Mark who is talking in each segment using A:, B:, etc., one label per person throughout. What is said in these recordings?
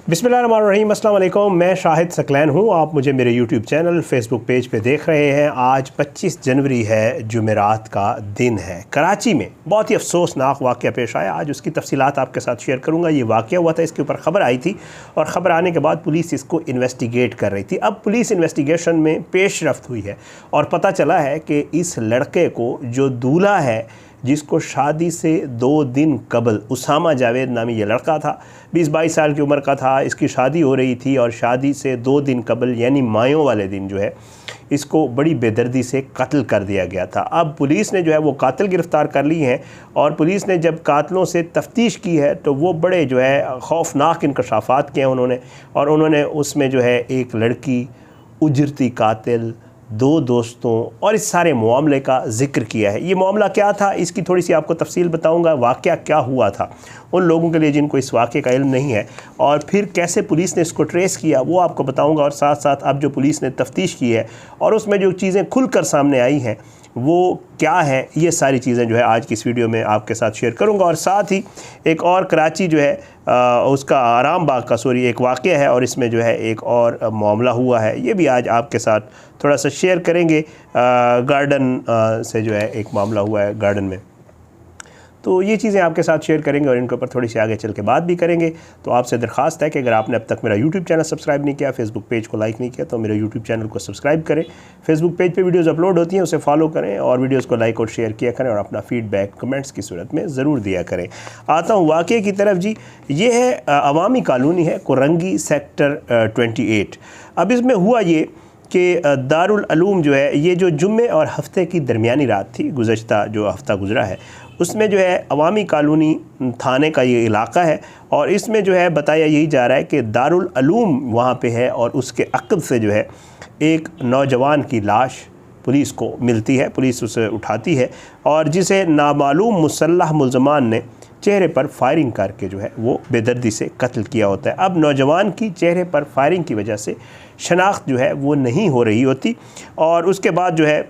A: बिस्मिल्लाहिर्रहमानिर्रहीम, अस्सलाम वालेकुम। मैं शाहिद सकलैन हूँ। आप मुझे मेरे यूट्यूब चैनल फेसबुक पेज पे देख रहे हैं। आज 25 जनवरी है, जुमेरात का दिन है। कराची में बहुत ही अफसोसनाक वाक़या पेश आया। आज उसकी तफसीलात आपके साथ शेयर करूँगा। ये वाक़या हुआ था, इसके ऊपर ख़बर आई थी और ख़बर आने के बाद पुलिस इसको इन्वेस्टिगेट कर रही थी। अब पुलिस इन्वेस्टिगेशन में पेशरफ्त हुई है और पता चला है कि इस लड़के को जो दूल्हा है, जिसको शादी से 2 दिन कबल उसामा जावेद नामी ये लड़का था, 20-22 साल की उम्र का था। इसकी शादी हो रही थी और शादी से 2 दिन कबल यानी मायों वाले दिन जो है इसको बड़ी बेदर्दी से कत्ल कर दिया गया था। अब पुलिस ने जो है वो कातिल गिरफ़्तार कर ली हैं और पुलिस ने जब कातिलों से तफ्तीश की है तो वो बड़े जो है खौफनाक इंकशाफात किए उन्होंने, और उन्होंने उसमें जो है एक लड़की, उजरती कातिल, 2 दोस्तों और इस सारे मामले का ज़िक्र किया है। ये मामला क्या था, इसकी थोड़ी सी आपको तफसील बताऊंगा। वाक़या क्या हुआ था उन लोगों के लिए जिनको इस वाक़े का इल्म नहीं है, और फिर कैसे पुलिस ने इसको ट्रेस किया वो आपको बताऊंगा। और साथ साथ अब जो पुलिस ने तफ्तीश की है और उसमें जो चीज़ें खुलकर सामने आई हैं वो क्या है, ये सारी चीज़ें जो है आज की इस वीडियो में आपके साथ शेयर करूंगा। और साथ ही एक और कराची जो है उसका आराम बाग का एक वाक़या है और इसमें जो है एक और मामला हुआ है, ये भी आज आपके साथ थोड़ा सा शेयर करेंगे। गार्डन से जो है एक मामला हुआ है गार्डन में, तो ये चीज़ें आपके साथ शेयर करेंगे और इनके ऊपर थोड़ी सी आगे चल के बात भी करेंगे। तो आपसे दरख्वास्त है कि अगर आपने अब तक मेरा यूट्यूब चैनल सब्सक्राइब नहीं किया, फेसबुक पेज को लाइक नहीं किया, तो मेरे यूट्यूब चैनल को सब्सक्राइब करें। फेसबुक पेज पे वीडियोस अपलोड होती हैं, उसे फॉलो करें और वीडियोस को लाइक और शेयर किया करें और अपना फीडबैक कमेंट्स की सूरत में ज़रूर दिया करें। आता हूँ वाक़े की तरफ जी। ये है अवामी कॉलोनी है, कोरंगी सेक्टर 28। अब इसमें हुआ ये कि दारुल उलूम जो है, ये जो जुम्मे और हफ्ते की दरमियानी रात थी, गुज़श्ता जो हफ्ता गुज़रा है उसमें जो है अवामी कॉलोनी थाने का ये इलाका है और इसमें जो है बताया यही जा रहा है कि दारुल उलूम वहाँ पे है और उसके अक़ब से जो है एक नौजवान की लाश पुलिस को मिलती है। पुलिस उसे उठाती है और जिसे नामालूम मुसल्लह मुल्ज़मान ने चेहरे पर फायरिंग करके जो है वो बेदर्दी से कत्ल किया होता है। अब नौजवान की चेहरे पर फायरिंग की वजह से शनाख्त जो है वो नहीं हो रही होती और उसके बाद जो है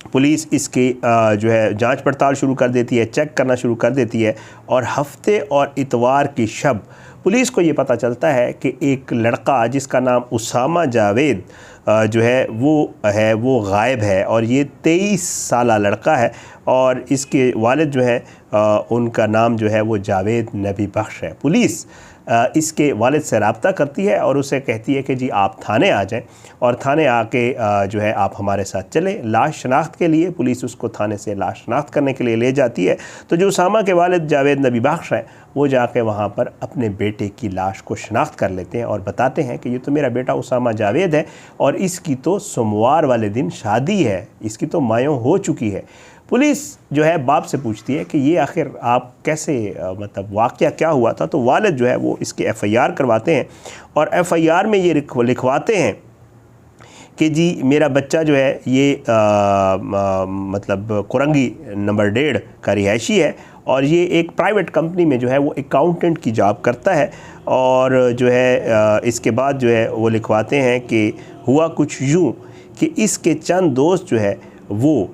A: पुलिस इसकी जो है जांच पड़ताल शुरू कर देती है, चेक करना शुरू कर देती है। और हफ्ते और इतवार की शब पुलिस को ये पता चलता है कि एक लड़का जिसका नाम उसामा जावेद जो है वो गायब है और ये 23 साला लड़का है और इसके वालिद जो है उनका नाम जो है वो जावेद नबी बख्श है। पुलिस इसके वालिद से रब्ता करती है और उसे कहती है कि जी आप थाने आ जाएं और थाने आके जो है आप हमारे साथ चलें लाश शनाख्त के लिए। पुलिस उसको थाने से लाश शनाख्त करने के लिए ले जाती है। तो जो उसामा के वालिद जावेद नबी बख्श हैं वो जाके वहाँ पर अपने बेटे की लाश को शनाख्त कर लेते हैं और बताते हैं कि ये तो मेरा बेटा उसामा जावेद है और इसकी तो सोमवार वाले दिन शादी है, इसकी तो मायों हो चुकी है। पुलिस जो है बाप से पूछती है कि ये आखिर आप कैसे मतलब वाक़या क्या हुआ था। तो वालिद जो है वो इसके FIR करवाते हैं और FIR में ये लिखवाते हैं कि जी मेरा बच्चा जो है ये मतलब कोरंगी नंबर 1.5 का रिहायशी है और ये एक प्राइवेट कंपनी में जो है वो अकाउंटेंट की जॉब करता है। और जो है इसके बाद जो है वो लिखवाते हैं कि हुआ कुछ यूँ कि इसके चंद दोस्त जो है वो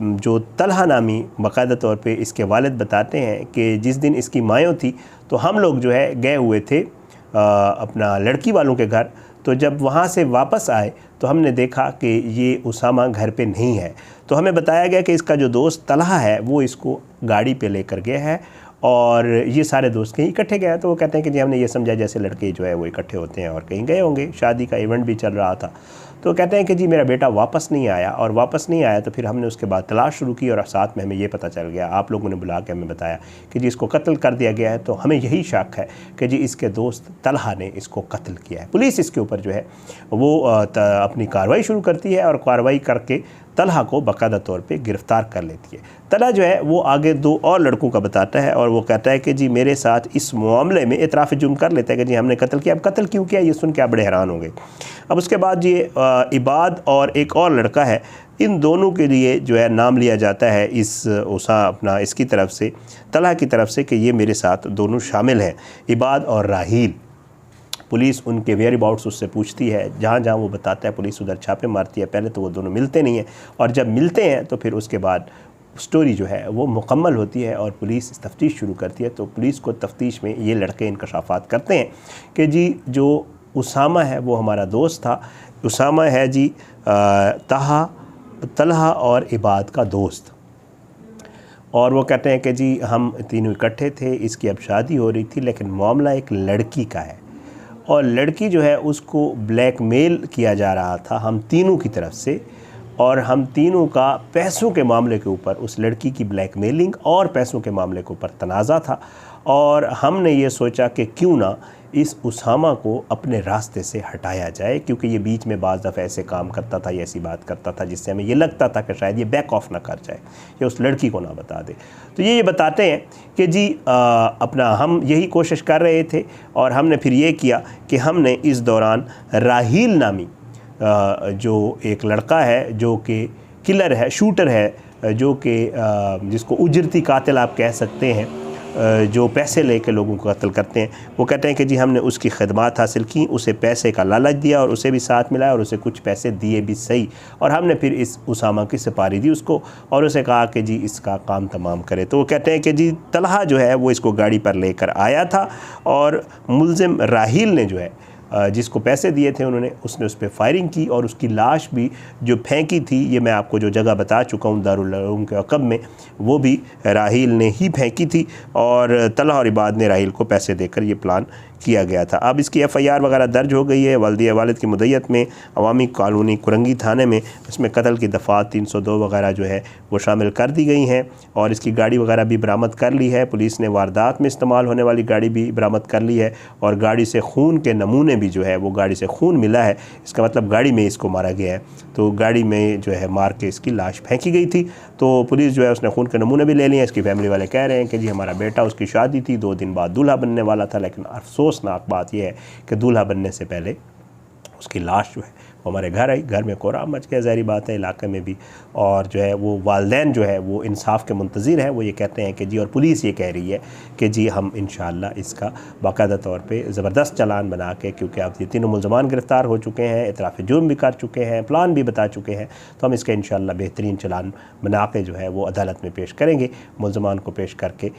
A: जो तलहा नामी बाकायदा तौर पे इसके वालिद बताते हैं कि जिस दिन इसकी मायों थी तो हम लोग जो है गए हुए थे अपना लड़की वालों के घर। तो जब वहाँ से वापस आए तो हमने देखा कि ये उसामा घर पे नहीं है। तो हमें बताया गया कि इसका जो दोस्त तलहा है वो इसको गाड़ी पे लेकर गया है और ये सारे दोस्त कहीं इकट्ठे गए हैं। तो वो कहते हैं कि जी हमने ये समझा जैसे लड़के जो है वो इकट्ठे होते हैं और कहीं गए होंगे, शादी का इवेंट भी चल रहा था। तो कहते हैं कि जी मेरा बेटा वापस नहीं आया और वापस नहीं आया तो फिर हमने उसके बाद तलाश शुरू की और साथ में हमें ये पता चल गया, आप लोगों ने बुला के हमें बताया कि जी इसको कत्ल कर दिया गया है। तो हमें यही शक है कि जी इसके दोस्त तलहा ने इसको कत्ल किया है। पुलिस इसके ऊपर जो है वो अपनी कार्रवाई शुरू करती है और कार्रवाई करके तलहा को बाकायदा तौर पे गिरफ़्तार कर लेती है। तलहा जो है वो आगे 2 और लड़कों का बताता है और वो कहता है कि जी मेरे साथ इस मामले में इतराफ़ जुर्म कर लेता है कि जी हमने कत्ल किया। अब कत्ल क्यों किया ये सुन के आप बड़े हैरान होंगे। अब उसके बाद ये इबाद और एक और लड़का है, इन दोनों के लिए जो है नाम लिया जाता है इस इसकी तरफ से, तलहा की तरफ से, कि ये मेरे साथ दोनों शामिल हैं, इबाद और राहील। पुलिस उनके वेयर अबाउट्स उससे पूछती है, जहाँ जहाँ वो बताता है पुलिस उधर छापे मारती है। पहले तो वो दोनों मिलते नहीं हैं और जब मिलते हैं तो फिर उसके बाद स्टोरी जो है वो मुकम्मल होती है और पुलिस तफ्तीश शुरू करती है। तो पुलिस को तफ्तीश में ये लड़के इंकशाफात करते हैं कि जी जो उसामा है वो हमारा दोस्त था। उसामा है जी तलहा और इबाद का दोस्त। और वो कहते हैं कि जी हम तीनों इकट्ठे थे, इसकी अब शादी हो रही थी, लेकिन मामला एक लड़की का है और लड़की जो है उसको ब्लैकमेल किया जा रहा था हम तीनों की तरफ से, और हम तीनों का पैसों के मामले के ऊपर, उस लड़की की ब्लैकमेलिंग और पैसों के मामले के ऊपर तनाज़ा था। और हमने ये सोचा कि क्यों ना इस उसामा को अपने रास्ते से हटाया जाए, क्योंकि ये बीच में बाज़ दफ़ा ऐसे काम करता था या ऐसी बात करता था जिससे हमें ये लगता था कि शायद ये बैक ऑफ ना कर जाए या उस लड़की को ना बता दे। तो ये बताते हैं कि जी अपना हम यही कोशिश कर रहे थे और हमने फिर ये किया कि हमने इस दौरान राहील नामी जो एक लड़का है जो कि किलर है, शूटर है, जो कि जिसको उजरती कातिल आप कह सकते हैं, जो पैसे लेके लोगों को कत्ल करते हैं, वो कहते हैं कि जी हमने उसकी खदमात हासिल की, उसे पैसे का लालच दिया और उसे भी साथ मिलाया और उसे कुछ पैसे दिए भी सही, और हमने फिर इस उसामा की सुपारी दी उसको और उसे कहा कि जी इसका काम तमाम करे। तो वो कहते हैं कि जी तलहा जो है वो इसको गाड़ी पर लेकर आया था और मुल्ज़िम राहील ने जो है जिसको पैसे दिए थे उसने उस पर फायरिंग की और उसकी लाश भी जो फेंकी थी, ये मैं आपको जो जगह बता चुका हूँ दारुल उलूम के अक़ब में, वो भी राहील ने ही फेंकी थी और तलहा और इबाद ने राहील को पैसे देकर ये प्लान किया गया था। अब इसकी FIR वगैरह दर्ज हो गई है वालिद की मुद्दत में अवामी कॉलोनी कुरंगी थाने में। इसमें कत्ल की दफ़ात 302 वगैरह जो है वो शामिल कर दी गई हैं और इसकी गाड़ी वगैरह भी बरामद कर ली है। पुलिस ने वारदात में इस्तेमाल होने वाली गाड़ी भी बरामद कर ली है और गाड़ी से खून के नमूने भी जो है वो गाड़ी से खून मिला है, इसका मतलब गाड़ी में इसको मारा गया है। तो गाड़ी में जो है मार के इसकी लाश फेंकी गई थी। तो पुलिस जो है उसने खून के नमूने भी ले लिए। इसकी फैमिली वाले कह रहे हैं कि जी हमारा बेटा, उसकी शादी थी, 2 दिन बाद दूल्हा बनने वाला था, लेकिन अफसोसनाक बात यह है कि दूल्हा बनने से पहले उसकी लाश जो है वो हमारे घर आई। घर में कोहराम मच गया, ज़ाहिर बात है, इलाके में भी। और जो है वो वालिदैन जो है वो इंसाफ के मुंतज़िर हैं। वो ये कहते हैं कि जी, और पुलिस ये कह रही है कि जी हम इंशाअल्लाह इसका बाकायदा तौर पे ज़बरदस्त चालान बना के, क्योंकि अब ये तीनों मुल्ज़मान गिरफ़्तार हो चुके हैं, इतराफ़ जुर्म भी कर चुके हैं, प्लान भी बता चुके हैं, तो हम इसका इंशाअल्लाह बेहतरीन चालान बना के जो है वो अदालत में पेश करेंगे। मुल्ज़मान को पेश करके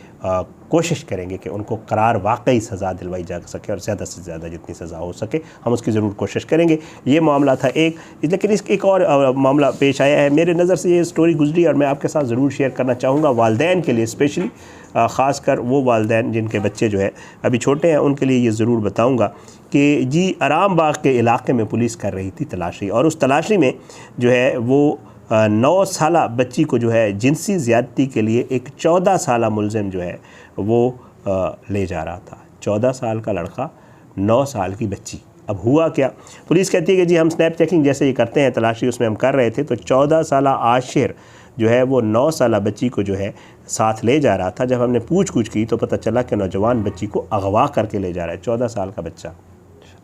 A: कोशिश करेंगे कि उनको करार वाकई सज़ा दिलवाई जा सके और ज़्यादा से ज़्यादा जितनी सज़ा हो सके हम उसकी ज़रूर कोशिश करेंगे। ये मामला था एक, लेकिन एक और मामला पेश आया है, मेरे नज़र से ये स्टोरी गुजरी और मैं आपके साथ ज़रूर शेयर करना चाहूँगा वालिदैन के लिए, स्पेशली ख़ासकर वो वालिदैन जिनके बच्चे जो है अभी छोटे हैं, उनके लिए ये ज़रूर बताऊँगा कि जी आराम बाग के इलाके में पुलिस कर रही थी तलाशी, और उस तलाशी में जो है वो 9 साला बच्ची को जो है जिनसी ज़्यादती के लिए एक 14 साला मुल्ज़िम जो है वो ले जा रहा था। 14 साल का लड़का, 9 साल की बच्ची। अब हुआ क्या, पुलिस कहती है कि जी हम स्नैप चेकिंग जैसे ये करते हैं तलाशी, उसमें हम कर रहे थे, तो 14 साला आशिर जो है वो 9 साला बच्ची को जो है साथ ले जा रहा था। जब हमने पूछ की तो पता चला कि नौजवान बच्ची को अगवा करके ले जा रहा है। 14 साल का बच्चा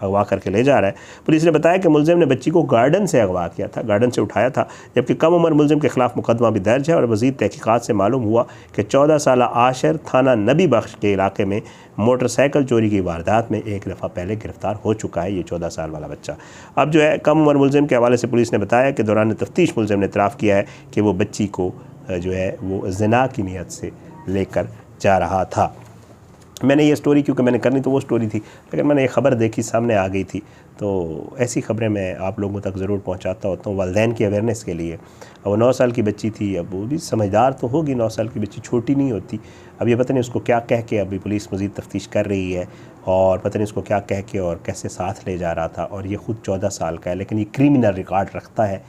A: अगवा करके ले जा रहा है। पुलिस ने बताया कि मुल्ज़िम ने बच्ची को गार्डन से अगवा किया था, गार्डन से उठाया था, जबकि कम उम्र मुल्ज़िम के ख़िलाफ़ मुकदमा भी दर्ज है। और मज़ीद तहकीक़ात से मालूम हुआ कि 14 साला आशिर थाना नबी बख्श के इलाके में मोटरसाइकिल चोरी की वारदात में एक दफ़ा पहले गिरफ़्तार हो चुका है ये 14 साल वाला बच्चा। अब जो है कम उम्र मुल्ज़िम के हवाले से पुलिस ने बताया कि दौरान तफ्तीश मुल्ज़िम ने इतराफ़ किया है कि वो बच्ची को जो है वो ज़िना की नीयत से लेकर जा रहा था। मैंने ये स्टोरी, क्योंकि मैंने करनी तो वो स्टोरी थी, लेकिन मैंने एक ख़बर देखी सामने आ गई थी, तो ऐसी ख़बरें मैं आप लोगों तक ज़रूर पहुंचाता होता हूँ वालिदैन की अवेयरनेस के लिए। अब वो 9 साल की बच्ची थी, अब वो भी समझदार तो होगी, 9 साल की बच्ची छोटी नहीं होती। अब ये पता नहीं उसको क्या कह के, अभी पुलिस मज़ीद तफ्तीश कर रही है, और पता नहीं उसको क्या कह के और कैसे साथ ले जा रहा था। और ये ख़ुद 14 साल का है, लेकिन ये क्रिमिनल रिकॉर्ड रखता है।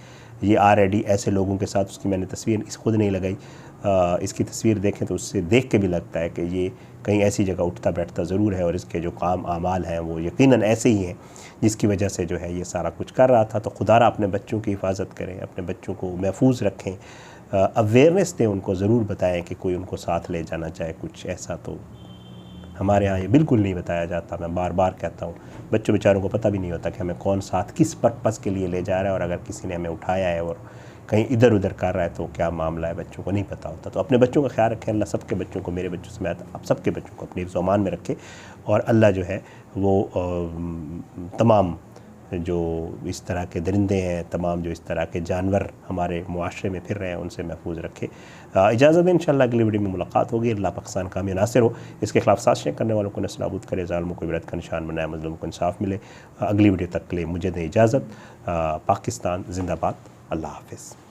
A: ये ऑलरेडी ऐसे लोगों के साथ, उसकी मैंने तस्वीर खुद नहीं लगाई, इसकी तस्वीर देखें तो उससे देख के भी लगता है कि ये कहीं ऐसी जगह उठता बैठता ज़रूर है और इसके जो काम आमाल हैं वो यकीनन ऐसे ही हैं जिसकी वजह से जो है ये सारा कुछ कर रहा था। तो खुदारा अपने बच्चों की हिफाजत करें, अपने बच्चों को महफूज रखें, अवेयरनेस दें, उनको ज़रूर बताएं कि कोई उनको साथ ले जाना चाहे कुछ ऐसा। तो हमारे यहाँ ये बिल्कुल नहीं बताया जाता। मैं बार बार कहता हूँ, बच्चों बेचारों को पता भी नहीं होता कि हमें कौन साथ किस पर्पज़ के लिए ले जा रहा है, और अगर किसी ने हमें उठाया है और कहीं इधर उधर कर रहा है तो क्या मामला है, बच्चों को नहीं पता होता। तो अपने बच्चों का ख्याल रखें। अल्लाह सबके बच्चों को, मेरे बच्चों समेत आप सबके बच्चों को अपनी ज़ुबान में रखे, और अल्लाह जो है वो तमाम जो इस तरह के दरिंदे हैं, तमाम जो इस तरह के जानवर हमारे मुआशरे में फिर रहे हैं, उनसे महफूज रखे। इजाज़त दें, इंशाअल्लाह अगली वीडियो में मुलाकात होगी। अल्लाह पाकिस्तान का नासिर हो, इसके खिलाफ साजिशें करने वालों को नस्ल-नाबूद करे, ज़ालिमों को इबरत का निशान बनाए, मज़लूम को इंसाफ मिले। अगली वीडियो तक के लिए मुझे दें इजाज़त। पाकिस्तान जिंदाबाद। अल्लाह हाफ़िज़।